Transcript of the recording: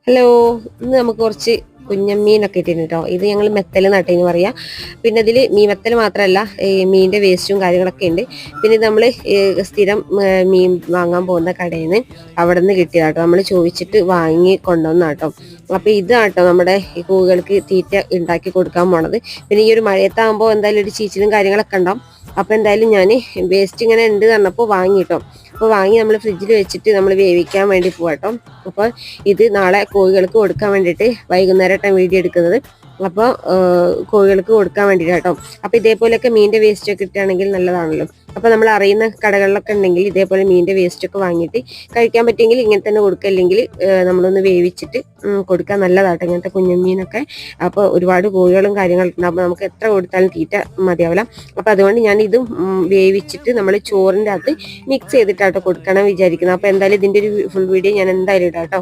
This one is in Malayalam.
ഹലോ, ഇന്ന് നമുക്ക് കുറച്ച് കുഞ്ഞമ്മീനൊക്കെ ഇട്ടിട്ടുണ്ട് കേട്ടോ. ഇത് ഞങ്ങൾ മെത്തൽ നട്ടേന്ന് പറയാ. പിന്നെ ഇതിൽ മീൻ മെത്തൽ മാത്രമല്ല, മീനിന്റെ വേസ്റ്റും കാര്യങ്ങളൊക്കെ ഉണ്ട്. പിന്നെ ഇത് നമ്മൾ സ്ഥിരം മീൻ വാങ്ങാൻ പോകുന്ന കടയിൽ നിന്ന് അവിടെ നിന്ന് കിട്ടിയതാട്ടോ. നമ്മൾ ചോദിച്ചിട്ട് വാങ്ങി കൊണ്ടുവന്നാട്ടോ. അപ്പൊ ഇതാട്ടോ നമ്മുടെ ഈ കോഴികൾക്ക് തീറ്റ ഉണ്ടാക്കി കൊടുക്കാൻ പോണത്. പിന്നെ ഈ ഒരു മഴയത്താകുമ്പോൾ എന്തായാലും ഒരു ചീച്ചിലും കാര്യങ്ങളൊക്കെ ഉണ്ടാവും. അപ്പൊ എന്തായാലും ഞാൻ വേസ്റ്റ് ഇങ്ങനെ ഉണ്ട് പറഞ്ഞപ്പോൾ വാങ്ങിട്ടോ. അപ്പോൾ വാങ്ങി നമ്മൾ ഫ്രിഡ്ജിൽ വെച്ചിട്ട് നമ്മൾ വേവിക്കാൻ വേണ്ടി പോവാട്ടോ. അപ്പോൾ ഇത് നാളെ കോഴികൾക്ക് കൊടുക്കാൻ വേണ്ടിയിട്ട് വൈകുന്നേരമായിട്ടാണ് വീഡിയോ എടുക്കുന്നത്. അപ്പോൾ കോഴികൾക്ക് കൊടുക്കാൻ വേണ്ടിയിട്ട് കേട്ടോ. അപ്പോൾ ഇതേപോലെയൊക്കെ മീനിന്റെ വേസ്റ്റ് ഒക്കെ ഇട്ടാണെങ്കിൽ നല്ലതാണല്ലോ. അപ്പോൾ നമ്മൾ അറിയുന്ന കടകളിലൊക്കെ ഉണ്ടെങ്കിൽ ഇതേപോലെ മീനിന്റെ വേസ്റ്റ് ഒക്കെ വാങ്ങിയിട്ട് കഴിക്കാൻ പറ്റുമെങ്കിൽ ഇങ്ങനെ തന്നെ കൊടുക്കുക. അല്ലെങ്കിൽ നമ്മളൊന്ന് വേവിച്ചിട്ട് കൊടുക്കാൻ നല്ലതാട്ടോ ഇങ്ങനത്തെ കുഞ്ഞുമീനൊക്കെ. അപ്പോൾ ഒരുപാട് കോഴികളും കാര്യങ്ങളൊക്കെ ഉണ്ടാകുമ്പോൾ നമുക്ക് എത്ര കൊടുത്താലും തീറ്റ മതിയാവില്ല. അപ്പോൾ അതുകൊണ്ട് ഞാൻ ഇത് വേവിച്ചിട്ട് നമ്മൾ ചോറിൻ്റെ അകത്ത് മിക്സ് ചെയ്തിട്ടാട്ടോ കൊടുക്കണം വിചാരിക്കുന്നത്. അപ്പോൾ എന്തായാലും ഇതിൻ്റെ ഒരു ഫുൾ വീഡിയോ ഞാൻ എന്തായാലും ഇടാം കേട്ടോ.